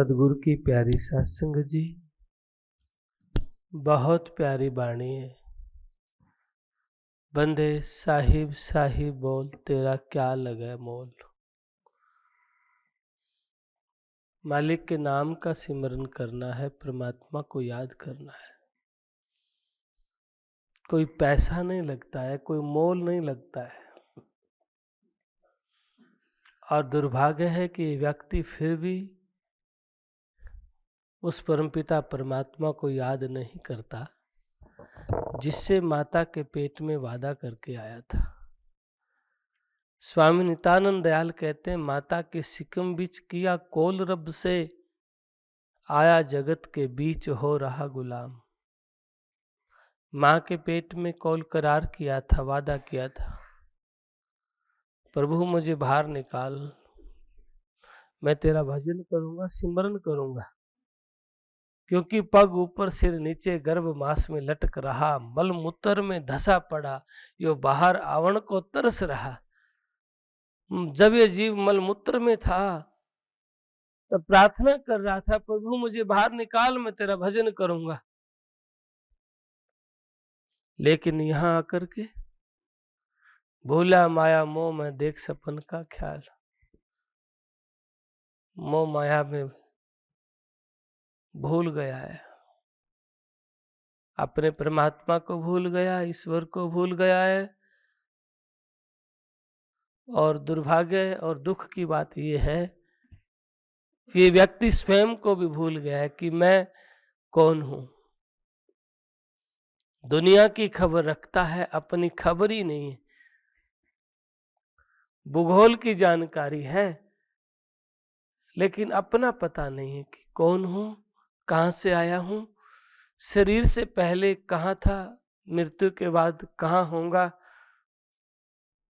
सदगुरु की प्यारी सत्संग जी, बहुत प्यारी बाणी है। बंदे साहिब साहिब बोल, तेरा क्या लगे मोल। मालिक के नाम का सिमरन करना है, परमात्मा को याद करना है। कोई पैसा नहीं लगता है, कोई मोल नहीं लगता है। और दुर्भाग्य है कि व्यक्ति फिर भी उस परमपिता परमात्मा को याद नहीं करता जिससे माता के पेट में वादा करके आया था। स्वामी नित्यानंद दयाल कहते हैं, माता के सिकम बीच किया कोल रब से, आया जगत के बीच हो रहा गुलाम। माँ के पेट में कौल करार किया था, वादा किया था, प्रभु मुझे बाहर निकाल, मैं तेरा भजन करूंगा, सिमरन करूंगा। क्योंकि पग ऊपर सिर नीचे गर्भ मास में लटक रहा, मल मूत्र में धसा पड़ा, यो बाहर आवण को तरस रहा। जब ये जीव मल मूत्र में था तब प्रार्थना कर रहा था, प्रभु मुझे बाहर निकाल, मैं तेरा भजन करूंगा। लेकिन यहां आकर के भूला माया मोह में देख सपन का ख्याल। मोह माया में भूल गया है, अपने परमात्मा को भूल गया, ईश्वर को भूल गया है। और दुर्भाग्य और दुख की बात यह है कि ये व्यक्ति स्वयं को भी भूल गया है कि मैं कौन हूं। दुनिया की खबर रखता है, अपनी खबर ही नहीं है। भूगोल की जानकारी है लेकिन अपना पता नहीं है कि कौन हूं, कहां से आया हूं, शरीर से पहले कहां था, मृत्यु के बाद कहां होगा,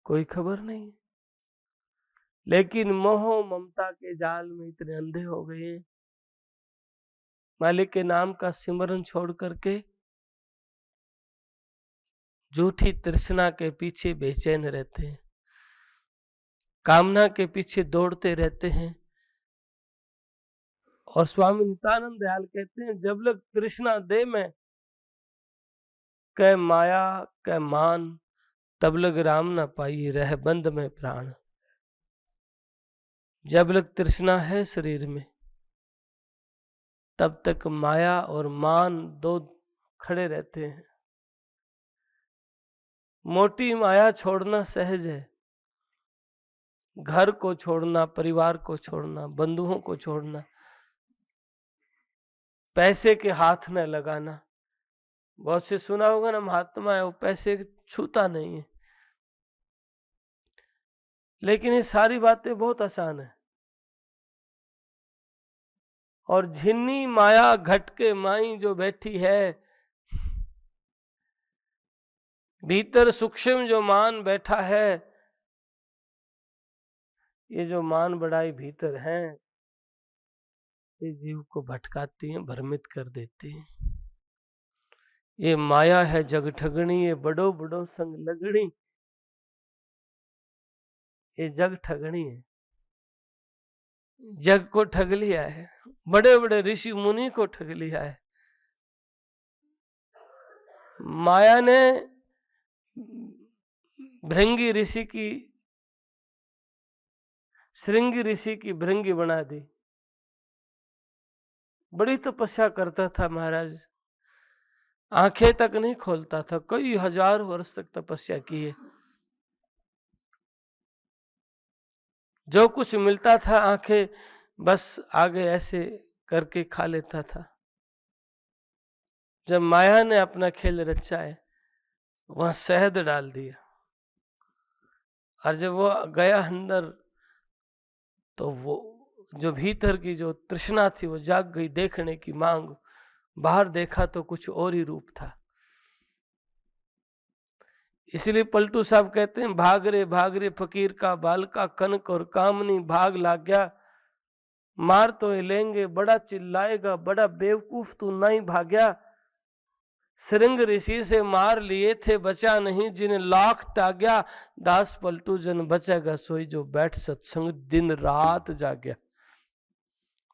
कोई खबर नहीं। लेकिन मोह ममता के जाल में इतने अंधे हो गए, मालिक के नाम का सिमरन छोड़ करके झूठी तृष्णा के पीछे बेचैन रहते हैं, कामना के पीछे दौड़ते रहते हैं। और स्वामी नित्यानंद दयाल कहते हैं, जब लग तृष्णा दे में कै माया कै मान, तब लग राम ना पाई रह बंद में प्राण। जब लग तृष्णा है शरीर में तब तक माया और मान दो खड़े रहते हैं। मोटी माया छोड़ना सहज है, घर को छोड़ना, परिवार को छोड़ना, बंधुओं को छोड़ना, पैसे के हाथ न लगाना। बहुत से सुना होगा ना, महात्मा है वो पैसे छूता नहीं है। लेकिन ये सारी बातें बहुत आसान है। और झिन्नी माया घट के माई जो बैठी है, भीतर सूक्ष्म जो मान बैठा है, ये जो मान बढ़ाई भीतर है, ये जीव को भटकाती हैं, भ्रमित कर देती हैं। ये माया है जग ठगणी, ये बड़ो बड़ो संग लगणी। ये जग ठगणी है, जग को ठग लिया है, बड़े बड़े ऋषि मुनि को ठग लिया है। माया ने भृंगी ऋषि की, श्रृंगी ऋषि की भृंगी बना दी। बड़ी तपस्या करता था महाराज, आंखें तक नहीं खोलता था, कई हजार वर्ष तक तपस्या की है। जो कुछ मिलता था आंखें बस आगे ऐसे करके खा लेता था। जब माया ने अपना खेल रचा है, वहां शहद डाल दिया, और जब वो गया अंदर तो वो जो भीतर की जो तृष्णा थी वो जाग गई, देखने की मांग। बाहर देखा तो कुछ और ही रूप था। इसलिए पलटू साहब कहते हैं, भाग रे फकीर का बाल का कनक और कामनी भाग लाग गया, मार तो ये लेंगे, बड़ा चिल्लाएगा, बड़ा बेवकूफ तू नहीं भाग्या। श्रृंग ऋषि से मार लिए थे, बचा नहीं जिन्हें लाख त्याग्या। दास पलटू जन बचेगा सोई, जो बैठ सत्संग दिन रात जाग्या।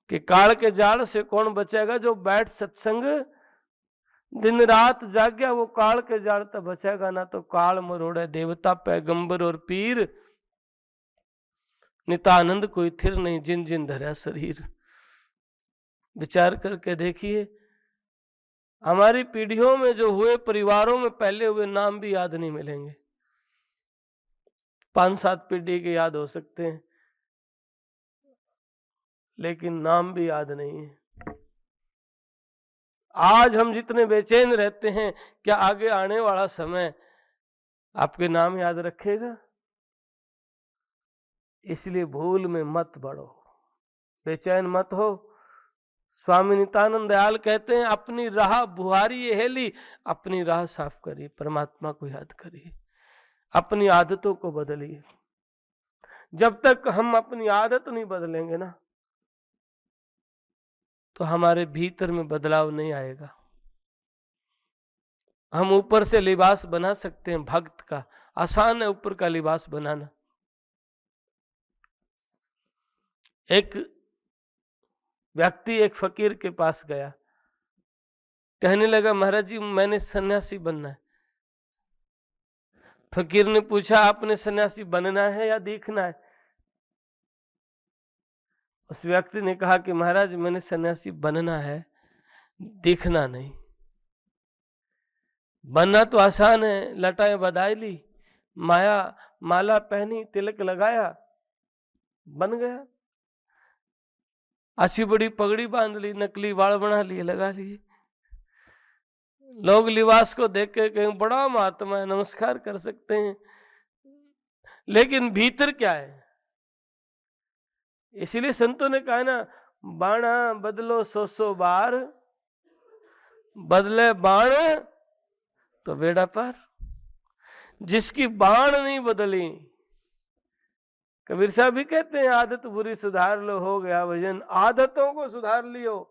कि काल के जाल से कौन बचेगा? जो बैठ सत्संग दिन रात जाग्या, वो काल के जाल तक बचेगा ना। तो काल मरोड़े देवता पैगंबर और पीर, नितानंद कोई थिर नहीं, जिन जिन धरा शरीर। विचार करके देखिए, हमारी पीढ़ियों में जो हुए, परिवारों में पहले हुए नाम भी याद नहीं मिलेंगे। 5-7 पीढ़ी के याद हो सकते हैं, लेकिन नाम भी याद नहीं है। आज हम जितने बेचैन रहते हैं, क्या आगे आने वाला समय आपके नाम याद रखेगा? इसलिए भूल में मत बढ़ो, बेचैन मत हो। स्वामी नित्यानंद दयाल कहते हैं, अपनी राह बुहारी ये हेली, अपनी राह साफ करिए, परमात्मा को याद करिए, अपनी आदतों को बदलिए। जब तक हम अपनी आदत नहीं बदलेंगे ना, तो हमारे भीतर में बदलाव नहीं आएगा। हम ऊपर से लिबास बना सकते हैं भक्त का, आसान है ऊपर का लिबास बनाना। एक व्यक्ति एक फकीर के पास गया, कहने लगा, महाराज जी मैंने सन्यासी बनना है। फकीर ने पूछा, आपने सन्यासी बनना है या दिखना है? उस व्यक्ति ने कहा कि महाराज मैंने सन्यासी बनना है, दिखना नहीं। बनना तो आसान है, लटाएं बधाई ली, माला पहनी, तिलक लगाया, बन गया। अच्छी बड़ी पगड़ी बांध ली, नकली वाल बना लिए, लगा लिए। लोग लिबास को देख के कहें बड़ा महात्मा है, नमस्कार कर सकते हैं, लेकिन भीतर क्या है? इसीलिए संतों ने कहा ना, बाणा बदलो 100 बार, बदले बाण तो बेड़ा पार। जिसकी बाण नहीं बदली, कबीर साहब भी कहते हैं, आदत बुरी सुधार लो, हो गया भजन। आदतों को सुधार लियो,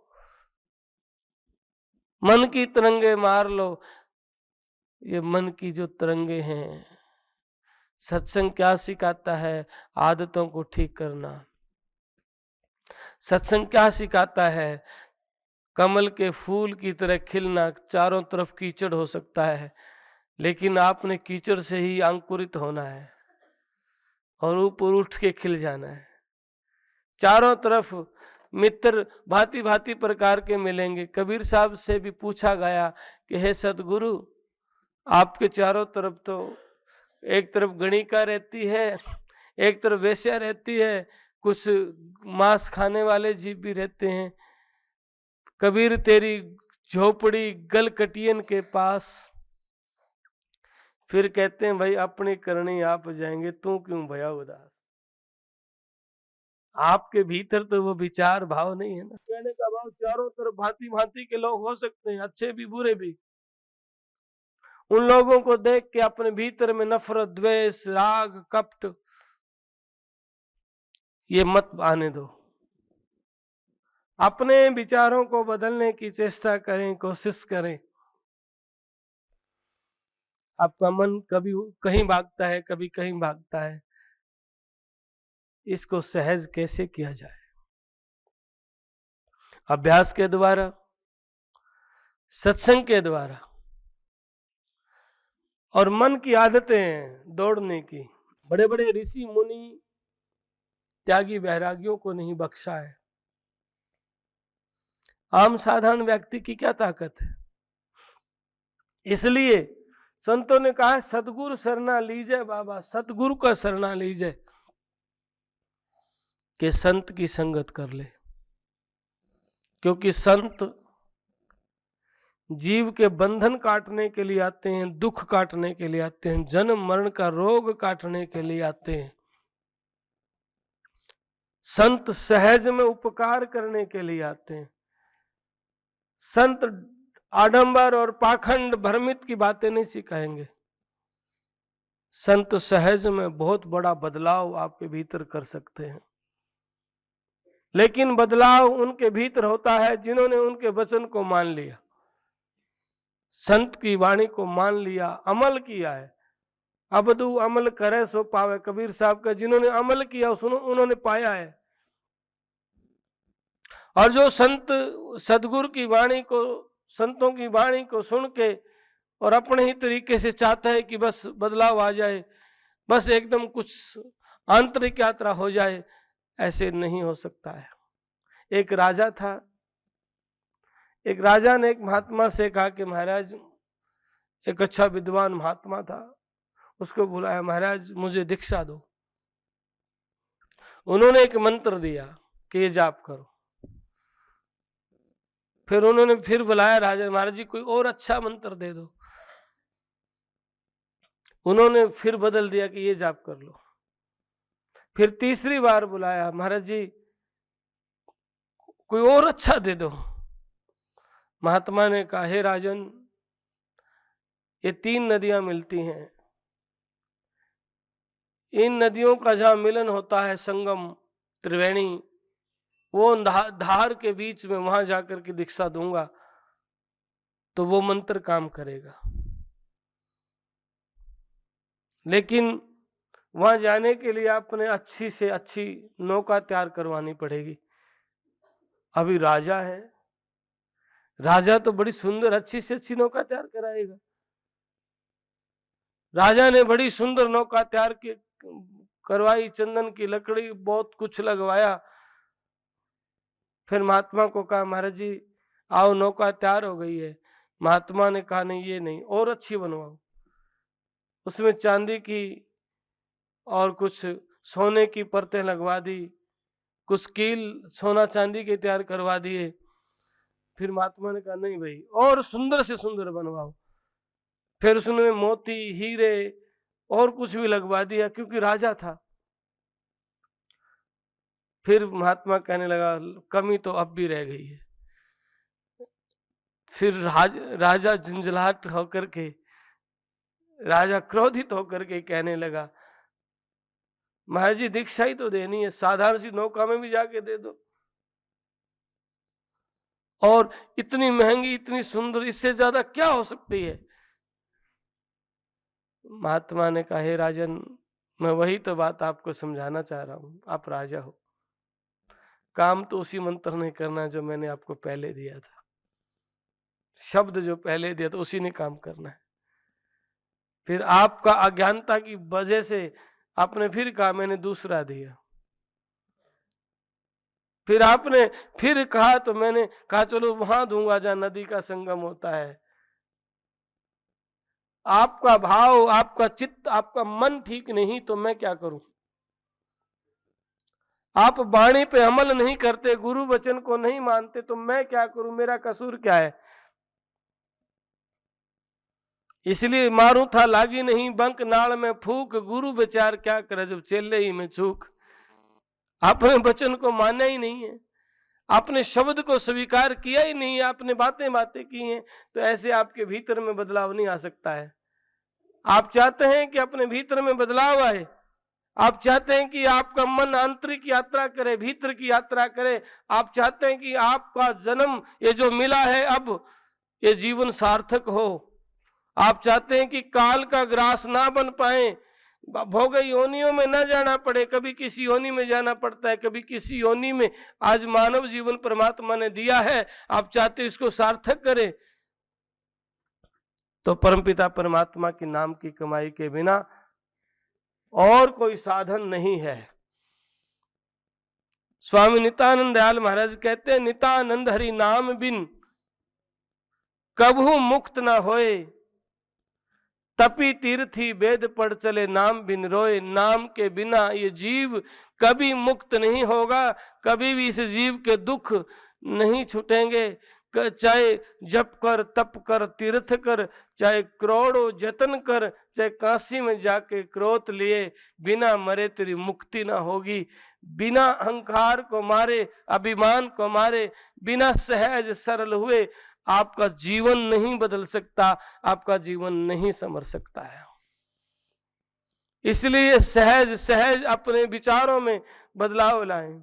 मन की तरंगे मार लो। ये मन की जो तरंगे हैं, सत्संग क्या सिखाता है? आदतों को ठीक करना। सत्संग क्या सिखाता है? कमल के फूल की तरह खिलना। चारों तरफ कीचड़ हो सकता है, लेकिन आपने कीचड़ से ही अंकुरित होना है और ऊपर उठ के खिल जाना है। चारों तरफ मित्र भांति भांति प्रकार के मिलेंगे। कबीर साहब से भी पूछा गया कि हे सदगुरु, आपके चारों तरफ तो एक तरफ गणिका रहती है, एक तरफ वेश्या रहती है, कुछ मांस खाने वाले जीव भी रहते हैं। कबीर तेरी झोपड़ी गलकटियन के पास। फिर कहते हैं, भाई अपनी करनी आप जाएंगे, तू क्यों भया उदास? आपके भीतर तो वो विचार भाव नहीं है ना। कहने का भाव, चारों तरफ भांति भांति के लोग हो सकते हैं, अच्छे भी बुरे भी। उन लोगों को देख के अपने भीतर में नफरत, द्वेष, राग, कपट ये मत आने दो। अपने विचारों को बदलने की चेष्टा करें, कोशिश करें। आपका मन कभी कहीं भागता है, कभी कहीं भागता है, इसको सहज कैसे किया जाए? अभ्यास के द्वारा, सत्संग के द्वारा, और मन की आदतें दौड़ने की। बड़े बड़े ऋषि मुनि त्यागी वैरागियों को नहीं बख्शा है। आम साधारण व्यक्ति की क्या ताकत है? इसलिए संतों ने कहा, सतगुरु शरणा लीजिए बाबा, सतगुरु का शरणा लीजिए, कि संत की संगत कर ले। क्योंकि संत जीव के बंधन काटने के लिए आते हैं, दुख काटने के लिए आते हैं, जन्म मरण का रोग काटने के लिए आते हैं। संत सहज में उपकार करने के लिए आते हैं। संत आडंबर और पाखंड भ्रमित की बातें नहीं सिखाएंगे। संत सहज में बहुत बड़ा बदलाव आपके भीतर कर सकते हैं, लेकिन बदलाव उनके भीतर होता है जिन्होंने उनके वचन को मान लिया, संत की वाणी को मान लिया, अमल किया है। अबदू अमल करे सो पावे, कबीर साहब का। जिन्होंने अमल किया उन्होंने पाया है। और जो संत सदगुरु की वाणी को, संतों की वाणी को सुन के और अपने ही तरीके से चाहता है कि बस बदलाव आ जाए, बस एकदम कुछ आंतरिक यात्रा हो जाए, ऐसे नहीं हो सकता है। एक राजा था, एक राजा ने एक महात्मा से कहा कि महाराज, एक अच्छा विद्वान महात्मा था, उसको बुलाया, महाराज मुझे दीक्षा दो। उन्होंने एक मंत्र दिया कि ये जाप करो। फिर उन्होंने फिर बुलाया राजा, महाराज जी कोई और अच्छा मंत्र दे दो। उन्होंने फिर बदल दिया कि ये जाप कर लो। फिर तीसरी बार बुलाया, महाराज जी कोई और अच्छा दे दो। महात्मा ने कहा, हे राजन, ये 3 नदियां मिलती हैं, इन नदियों का जहां मिलन होता है, संगम, त्रिवेणी, वो धार के बीच में वहां जाकर के दीक्षा दूंगा तो वो मंत्र काम करेगा। लेकिन वहां जाने के लिए आपने अच्छी से अच्छी नौका तैयार करवानी पड़ेगी। अभी राजा है, राजा तो बड़ी सुंदर अच्छी से अच्छी नौका तैयार कराएगा। राजा ने बड़ी सुंदर नौका तैयार करवाई, चंदन की लकड़ी, बहुत कुछ लगवाया। फिर महात्मा को कहा, महाराज जी आओ नौका तैयार हो गई है। महात्मा ने कहा, नहीं ये नहीं, और अच्छी बनवाओ। उसमें चांदी की और कुछ सोने की परतें लगवा दी, कुछ कील सोना चांदी के तैयार करवा दिए। फिर महात्मा ने कहा, नहीं भाई, और सुंदर से सुंदर बनवाओ। फिर उसने मोती, हीरे और कुछ भी लगवा दिया, क्योंकि राजा था। फिर महात्मा कहने लगा, कमी तो अब भी रह गई है। फिर राजा झंझलाहट होकर के, राजा क्रोधित होकर के कहने लगा, महाराज जी दीक्षा ही तो देनी है, साधारण सी नौका में भी जाके दे दो, और इतनी महंगी, इतनी सुंदर, इससे ज्यादा क्या हो सकती है। महात्मा ने कहा, हे राजन, मैं वही तो बात आपको समझाना चाह रहा हूं, आप राजा हो, काम तो उसी मंत्र ने करना जो मैंने आपको पहले दिया था, शब्द जो पहले दिया था उसी ने काम करना है। फिर आपका अज्ञानता की वजह से आपने फिर कहा मैंने दूसरा दिया, फिर आपने फिर कहा तो मैंने कहा चलो वहां दूंगा जहां नदी का संगम होता है। आपका भाव, आपका चित्त, आपका मन ठीक नहीं तो मैं क्या करूं। आप वाणी पे अमल नहीं करते, गुरु वचन को नहीं मानते तो मैं क्या करूं, मेरा कसूर क्या है। इसलिए मारू था लागी नहीं बंक नाल में फूक, गुरु विचार क्या करे जब चेले ही में चूक। आपने वचन को माना ही नहीं है, आपने शब्द को स्वीकार किया ही नहीं, आपने बातें बातें की हैं, तो ऐसे आपके भीतर में बदलाव नहीं आ सकता है। आप चाहते हैं कि अपने भीतर में बदलाव आए, आप चाहते हैं कि आपका मन आंतरिक यात्रा करे, भीतर की यात्रा करे, आप चाहते हैं कि आपका जन्म ये जो मिला है अब ये जीवन सार्थक हो, आप चाहते हैं कि काल का ग्रास ना बन पाए, भोग योनियों में न जाना पड़े, कभी किसी योनि में जाना पड़ता है, कभी किसी योनि में आज मानव जीवन परमात्मा ने दिया है, आप चाहते इसको सार्थक करें, तो परमपिता परमात्मा के नाम की कमाई के बिना और कोई साधन नहीं है। स्वामी नित्यानंद दयाल महाराज कहते हैं, नित्यानंद हरि नाम बिन कभू मुक्त ना होए, तपी तीर्थी वेद पढ़ चले नाम बिन रोए। नाम के बिना ये जीव कभी मुक्त नहीं होगा, कभी भी इस जीव के दुख नहीं छूटेंगे। चाहे जप कर, तप कर, तीर्थ कर, चाहे करोड़ों जतन कर, चाहे काशी में जाके क्रोध लिए, बिना मरे तेरी मुक्ति ना होगी। बिना अहंकार को मारे, अभिमान को मारे, बिना सहज सरल हुए आपका जीवन नहीं बदल सकता, आपका जीवन नहीं संवर सकता है। इसलिए सहज सहज अपने विचारों में बदलाव लाएं,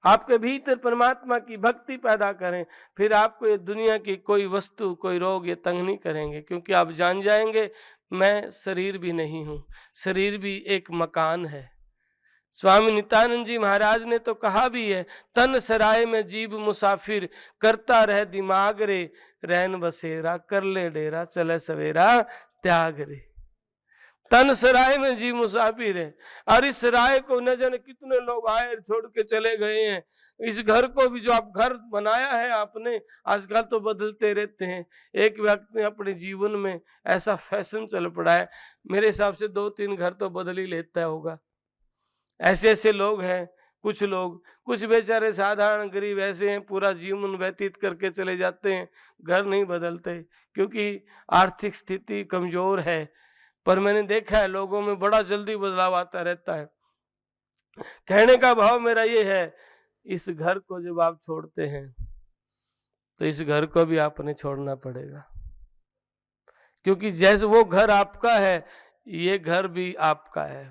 आपके भीतर परमात्मा की भक्ति पैदा करें, फिर आपको ये दुनिया की कोई वस्तु, कोई रोग ये तंग नहीं करेंगे, क्योंकि आप जान जाएंगे मैं शरीर भी नहीं हूं, शरीर भी एक मकान है, स्वामी नित्यानंद जी महाराज ने तो कहा भी है, तन सराय में जीव मुसाफिर, करता रह दिमाग रे, रैन बसेरा, कर ले डेरा, चले सवेरा त्याग रे। तन सराय में जीव मुसाफिर है, और इस राय को न जाने कितने लोग आए छोड़ के चले गए हैं। इस घर को भी जो आप घर बनाया है आपने, आजकल तो बदलते रहते हैं। एक व्यक्ति अपने जीवन में ऐसा फैशन चल पड़ा है, मेरे हिसाब से 2-3 घर तो बदल ही लेता होगा। ऐसे ऐसे लोग हैं। कुछ लोग, कुछ बेचारे साधारण गरीब ऐसे हैं, पूरा जीवन व्यतीत करके चले जाते हैं, घर नहीं बदलते क्योंकि आर्थिक स्थिति कमजोर है। पर मैंने देखा है लोगों में बड़ा जल्दी बदलाव आता रहता है। कहने का भाव मेरा ये है, इस घर को जब आप छोड़ते हैं तो इस घर को भी आपने छोड़ना पड़ेगा, क्योंकि जैसे वो घर आपका है, ये घर भी आपका है।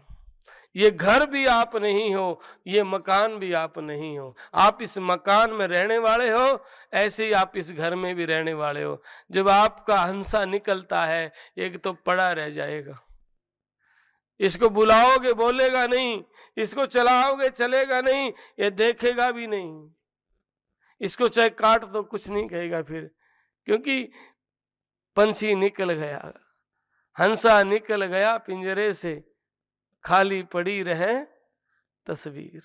ये घर भी आप नहीं हो, ये मकान भी आप नहीं हो। आप इस मकान में रहने वाले हो, ऐसे ही आप इस घर में भी रहने वाले हो। जब आपका हंसा निकलता है, एक तो पड़ा रह जाएगा। इसको बुलाओगे बोलेगा नहीं, इसको चलाओगे चलेगा नहीं, ये देखेगा भी नहीं। इसको चाहे काट दो कुछ नहीं कहेगा फिर, क्योंकि पंछी निकल गया, हंसा निकल गया पिंजरे से, खाली पड़ी रहे तस्वीर।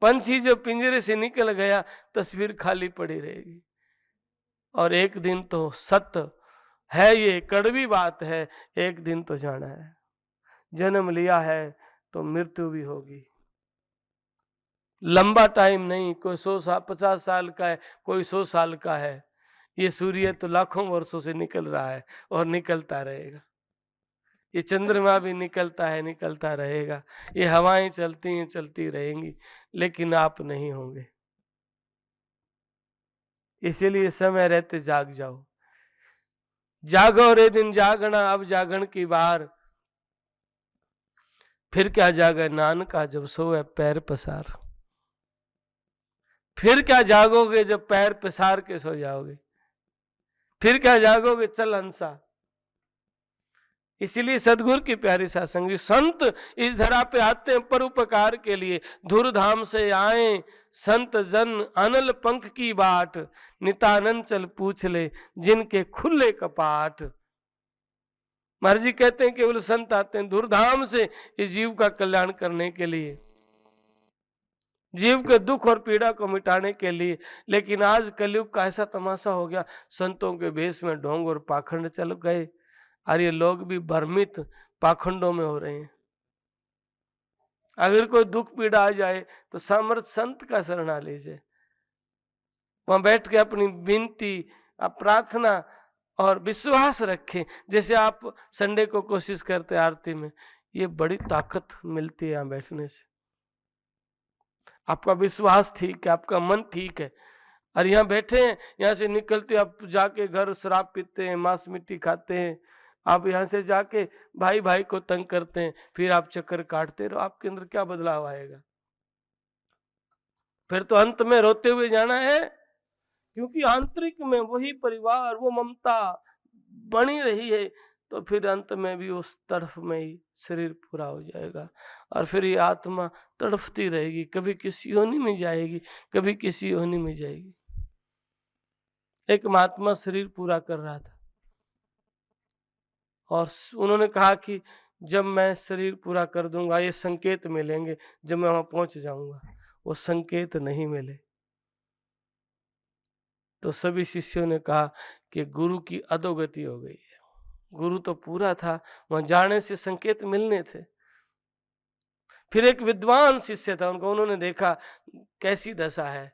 पंछी जो पिंजरे से निकल गया, तस्वीर खाली पड़ी रहेगी। और एक दिन तो सत्य है, ये कड़वी बात है, एक दिन तो जाना है। जन्म लिया है तो मृत्यु भी होगी। लंबा टाइम नहीं, कोई 100 साल 50 साल का है, कोई 100 साल का है। ये सूर्य तो लाखों वर्षों से निकल रहा है और निकलता रहेगा। ये चंद्रमा भी निकलता है, निकलता रहेगा। ये हवाएं चलती हैं, चलती रहेंगी, लेकिन आप नहीं होंगे। इसीलिए समय रहते जाग जाओ। जागो रे दिन जागना, अब जागण की बार, फिर क्या जागे नानका जब सोए पैर पसार। फिर क्या जागोगे जब पैर पसार के सो जाओगे, फिर क्या जागोगे, चल हंसा। इसीलिए सदगुरु की प्यारी सत्संगी संत इस धरा पे आते हैं परोपकार के लिए। धूरधाम से आए संत जन, अनल पंख की बाट, नितानंद चल पूछ ले जिनके खुले कपाट। महाराज जी कहते हैं केवल संत आते हैं धूरधाम से इस जीव का कल्याण करने के लिए, जीव के दुख और पीड़ा को मिटाने के लिए। लेकिन आज कलयुग का ऐसा तमाशा हो गया, संतों के भेष में ढोंग और पाखंड चल गए, और ये लोग भी भ्रमित पाखंडों में हो रहे हैं। अगर कोई दुख पीड़ा आ जाए तो सामर्थ संत का शरणा लीजिए, वहां बैठ के अपनी विनती, प्रार्थना और विश्वास रखें। जैसे आप संडे को कोशिश करते आरती में, ये बड़ी ताकत मिलती है यहाँ बैठने से। आपका विश्वास ठीक है, आपका मन ठीक है, और यहाँ बैठे हैं, यहाँ से निकलते आप जाके घर शराब पीते हैं, मांस मिट्टी खाते हैं, आप यहाँ से जाके भाई भाई को तंग करते हैं, फिर आप चक्कर काटते रहो, आपके अंदर क्या बदलाव आएगा? फिर तो अंत में रोते हुए जाना है, क्योंकि आंतरिक में वही परिवार, वो ममता बनी रही है। तो फिर अंत में भी उस तरफ में ही शरीर पूरा हो जाएगा, और फिर ये आत्मा तड़फती रहेगी, कभी किसी योनि में जाएगी, कभी किसी योनि में जाएगी। एक महात्मा शरीर पूरा कर रहा था, और उन्होंने कहा कि जब मैं शरीर पूरा कर दूंगा ये संकेत मिलेंगे, जब मैं वहां पहुंच जाऊंगा। वो संकेत नहीं मिले। तो सभी शिष्यों ने कहा कि गुरु की अधोगति हो गई है। गुरु तो पूरा था, वहां जाने से संकेत मिलने थे। फिर एक विद्वान शिष्य था, उन्होंने देखा कैसी दशा है।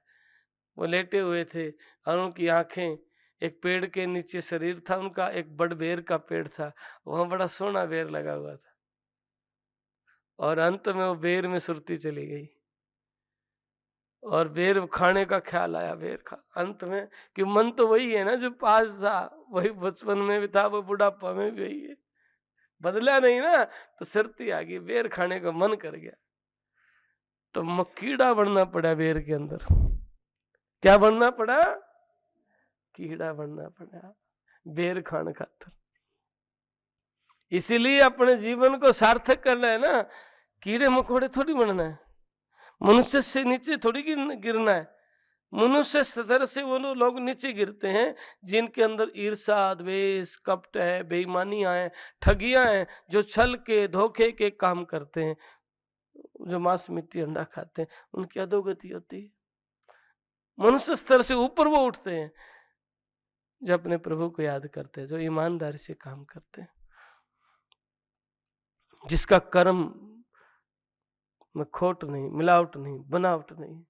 वो लेटे हुए थे और उनकी आंखें, एक पेड़ के नीचे शरीर था उनका, एक बड़ बेर का पेड़ था, वहां बड़ा सोना बेर लगा हुआ था, और अंत में वो बेर में सुरती चली गई, और बेर खाने का ख्याल आया, बेर खा। अंत में कि मन तो वही है ना जो पास था, वही बचपन में भी था, वो बुढ़ापा में भी वही है, बदला नहीं ना। तो सुरती आ गई, बेर खाने का मन कर गया, तो कीड़ा बनना पड़ा बेर के अंदर। क्या बनना पड़ा? कीड़ा बनना पड़ा, बेर खान खातर। इसीलिए अपने जीवन को सार्थक करना है ना, कीड़े मकोड़े थोड़ी बनना है। मनुष्य से नीचे थोड़ी गिरना है। मनुष्य स्तर से वो लोग नीचे गिरते हैं जिनके अंदर ईर्षा, द्वेष, कपट है, बेईमानियां हैं, ठगियां हैं, जो छल के धोखे के काम करते हैं, जो मांस मिट्टी अंडा खाते हैं, उनकी अधोगति होती है। मनुष्य स्तर से ऊपर वो उठते हैं जो अपने प्रभु को याद करते हैं, जो ईमानदारी से काम करते हैं, जिसका कर्म में खोट नहीं, मिलावट नहीं, बनावट नहीं।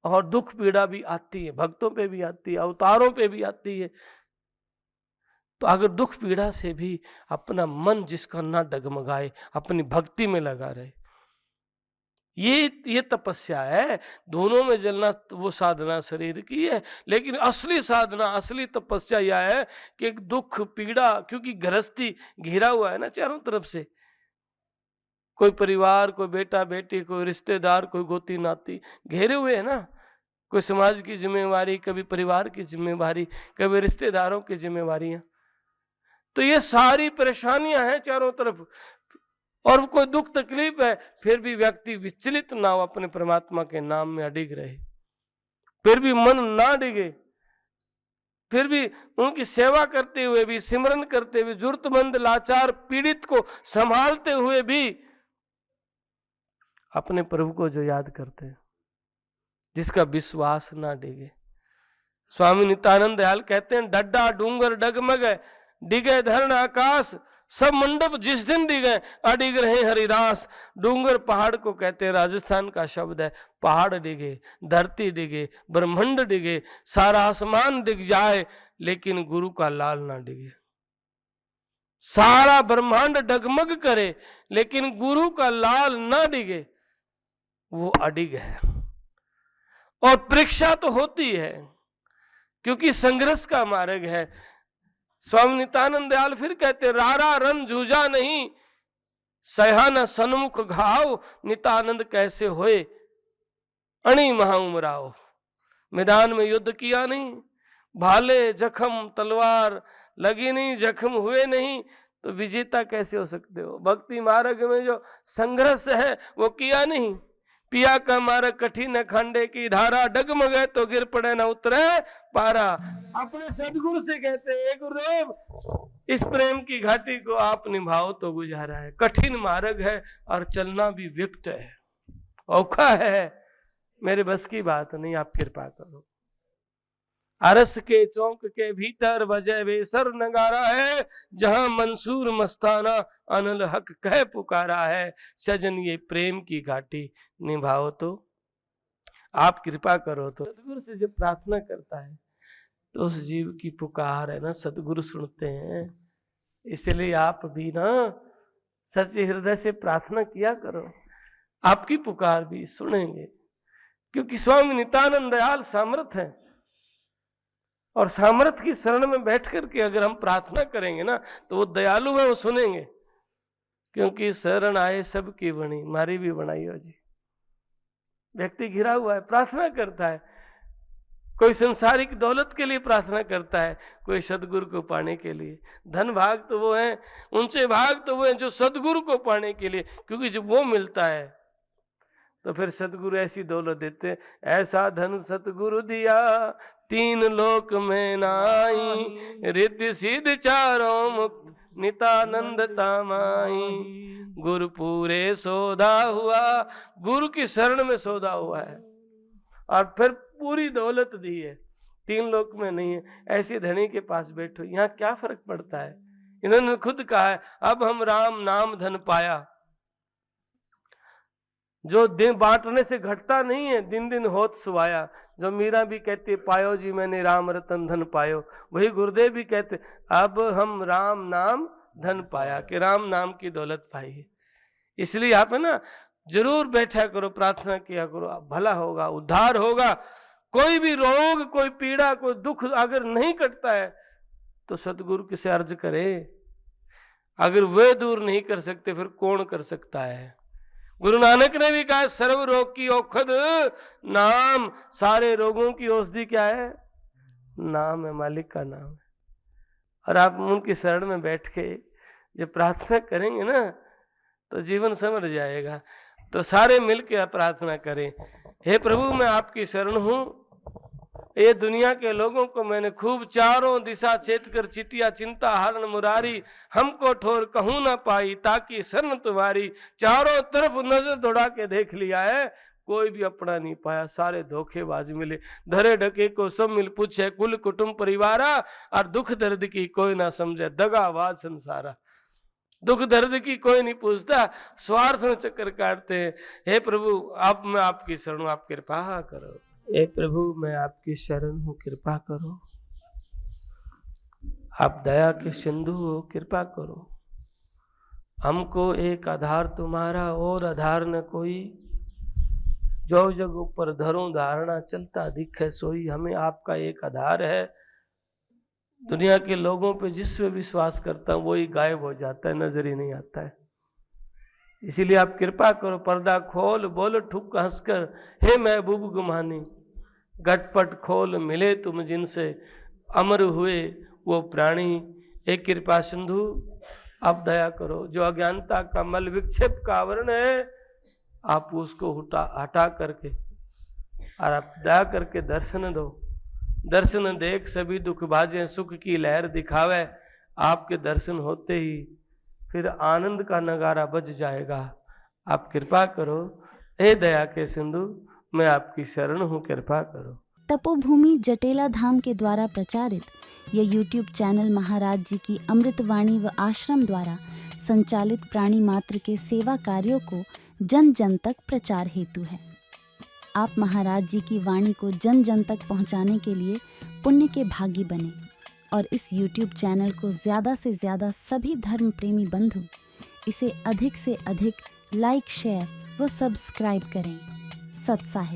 और दुख पीड़ा भी आती है, भक्तों पे भी आती है, अवतारों पे भी आती है। तो अगर दुख पीड़ा से भी अपना मन जिसका ना डगमगाए, अपनी भक्ति में लगा रहे, ये तपस्या है। दोनों में जलना वो साधना शरीर की है, लेकिन असली साधना, असली तपस्या यह है कि दुख पीड़ा, क्योंकि गृहस्थी घिरा हुआ है ना चारों तरफ से, कोई परिवार, कोई बेटा बेटी, कोई रिश्तेदार, कोई गोती नाती घेरे हुए है ना, कोई समाज की जिम्मेवारी, कभी परिवार की जिम्मेवारी, कभी रिश्तेदारों की जिम्मेवारियां। तो ये सारी परेशानियां हैं चारों तरफ, और कोई दुख तकलीफ है, फिर भी व्यक्ति विचलित ना हो, अपने परमात्मा के नाम में अडिग रहे, फिर भी मन ना डिगे, फिर भी उनकी सेवा करते हुए भी, सिमरन करते हुए, जरूरतमंद लाचार पीड़ित को संभालते हुए भी अपने प्रभु को जो याद करते हैं, जिसका विश्वास ना डिगे। स्वामी नित्यानंद दयाल कहते हैं, डड्डा डूंगर डगमग डिगे धरण आकाश, सब मंडप जिस दिन डिगे अडिग रहे हरिदास। डूंगर पहाड़ को कहते हैं, राजस्थान का शब्द है। पहाड़ डिगे, धरती डिगे, ब्रह्मांड डिगे, सारा आसमान डिग जाए, लेकिन गुरु का लाल ना डिगे। सारा ब्रह्मांड डगमग करे, लेकिन गुरु का लाल ना डिगे, वो अडिग है। और परीक्षा तो होती है, क्योंकि संघर्ष का मार्ग है। स्वामी नित्यानंद दयाल फिर कहते, रारा रन जूझा नहीं, सहा न सन्मुख घाव, नित्यानंद कैसे होए अणि महाउमराव। मैदान में युद्ध किया नहीं, भाले जख्म तलवार लगी नहीं, जख्म हुए नहीं, तो विजेता कैसे हो सकते हो। भक्ति मार्ग में जो संघर्ष है वो किया नहीं। पिया का मार्ग कठिन है, खंडे की धारा, डगमगे तो गिर पड़े न उतरे पारा। अपने सदगुरु से कहते हैं, गुरुदेव इस प्रेम की घाटी को आप निभाओ तो गुजारा है। कठिन मार्ग है और चलना भी विकट है, औखा है, मेरे बस की बात नहीं, आप कृपा करो। अरस के चौक के भीतर बजे बेसर नगारा है, जहां मंसूर मस्ताना अनल हक कह पुकारा है। सजन ये प्रेम की घाटी निभाओ तो आप कृपा करो। तो सदगुरु से जब प्रार्थना करता है तो उस जीव की पुकार है ना, सदगुरु सुनते हैं। इसलिए आप भी ना सच्चे हृदय से प्रार्थना किया करो, आपकी पुकार भी सुनेंगे। क्योंकि स्वामी नित्यानंद दयाल सामर्थ हैं, और सामर्थ की शरण में बैठ करके अगर हम प्रार्थना करेंगे ना, तो वो दयालु है, वो सुनेंगे। क्योंकि शरण आए सबकी बनी, मारी भी बनाई हो जी। व्यक्ति घिरा हुआ है, प्रार्थना करता है, कोई संसारिक दौलत के लिए प्रार्थना करता है, कोई सदगुरु को पाने के लिए। धन भाग तो वो हैं, ऊंचे भाग तो वो हैं जो सदगुरु को पाने के लिए, क्योंकि जब वो मिलता है तो फिर सदगुरु ऐसी दौलत देते हैं, ऐसा धन सतगुरु दिया तीन लोक में नाई, रिद्धि सिद्ध चारों मुक्त नित्यानंद तामाई। गुरु पूरे सौदा हुआ, गुरु की शरण में सौदा हुआ है, और फिर पूरी दौलत दी है, तीन लोक में नहीं है। ऐसे धनी के पास बैठो, यहाँ क्या फर्क पड़ता है। इन्होंने खुद कहा है, अब हम राम नाम धन पाया। जो दिन बांटने से घटता नहीं है, दिन दिन होत सुवाया। जो मीरा भी कहती है, पायो जी मैंने राम रतन धन पायो, वही गुरुदेव भी कहते अब हम राम नाम धन पाया, कि राम नाम की दौलत पाई है। इसलिए आप है ना जरूर बैठा करो, प्रार्थना किया करो, भला होगा, उद्धार होगा। कोई भी रोग, कोई पीड़ा, कोई दुख अगर नहीं कटता है तो सतगुरु से अर्ज करे। अगर वे दूर नहीं कर सकते फिर कौन कर सकता है। गुरु नानक ने भी कहा, सर्व रोग की औषध नाम। सारे रोगों की औषधि क्या है? नाम है, मालिक का नाम है। और आप उनकी शरण में बैठ के जब प्रार्थना करेंगे ना तो जीवन समझ जाएगा। तो सारे मिलकर प्रार्थना करें, हे प्रभु मैं आपकी शरण हूँ, ये दुनिया के लोगों को मैंने खूब चारों दिशा चेत कर चितिया चिंता हरण मुरारी, हमको ठोर कहूँ ना पाई ताकि शरण तुम्हारी। चारों तरफ नजर दौड़ा के देख लिया है, कोई भी अपना नहीं पाया, सारे धोखेबाज मिले। धरे ढके को सब मिल पूछे, कुल कुटुंब परिवारा, और दुख दर्द की कोई ना समझे, दगाबाज संसारा। दुख दर्द की कोई नहीं पूछता, स्वार्थ में चक्कर काटते हैं। हे प्रभु आप मैं आपकी शरण हूं, आप कृपा करो। हे प्रभु मैं आपकी शरण हूं, कृपा करो। आप दया के सिंधु हो, कृपा करो। हमको एक आधार तुम्हारा और आधार न कोई, जो जग ऊपर धरूं धारणा चलता दिखे सोई। हमें आपका एक आधार है। दुनिया के लोगों पे जिस पे विश्वास करता हूं वही गायब हो जाता है, नजर ही नहीं आता है। इसीलिए आप कृपा करो, पर्दा खोल बोल ठुक हंसकर, हे महबूब गुमानी। घटपट खोल मिले तुम जिनसे, अमर हुए वो प्राणी। एक कृपा सिंधु आप दया करो, जो अज्ञानता का मल विक्षेप का आवरण है आप उसको हटा करके और आप दया करके दर्शन दो। दर्शन देख सभी दुख भाजे, सुख की लहर दिखावे। आपके दर्शन होते ही फिर आनंद का नगारा बज जाएगा। आप कृपा करो, हे दया के सिंधु मैं आपकी शरण हूँ, कृपा करो। तपोभूमि जटेला धाम के द्वारा प्रचारित यह YouTube चैनल महाराज जी की अमृतवाणी व आश्रम द्वारा संचालित प्राणी मात्र के सेवा कार्यों को जन जन तक प्रचार हेतु है। आप महाराज जी की वाणी को जन जन तक पहुंचाने के लिए पुण्य के भागी बने और इस YouTube चैनल को ज़्यादा से ज़्यादा सभी धर्म प्रेमी बंधु इसे अधिक से अधिक लाइक, शेयर व सब्सक्राइब करें। सत्साहित।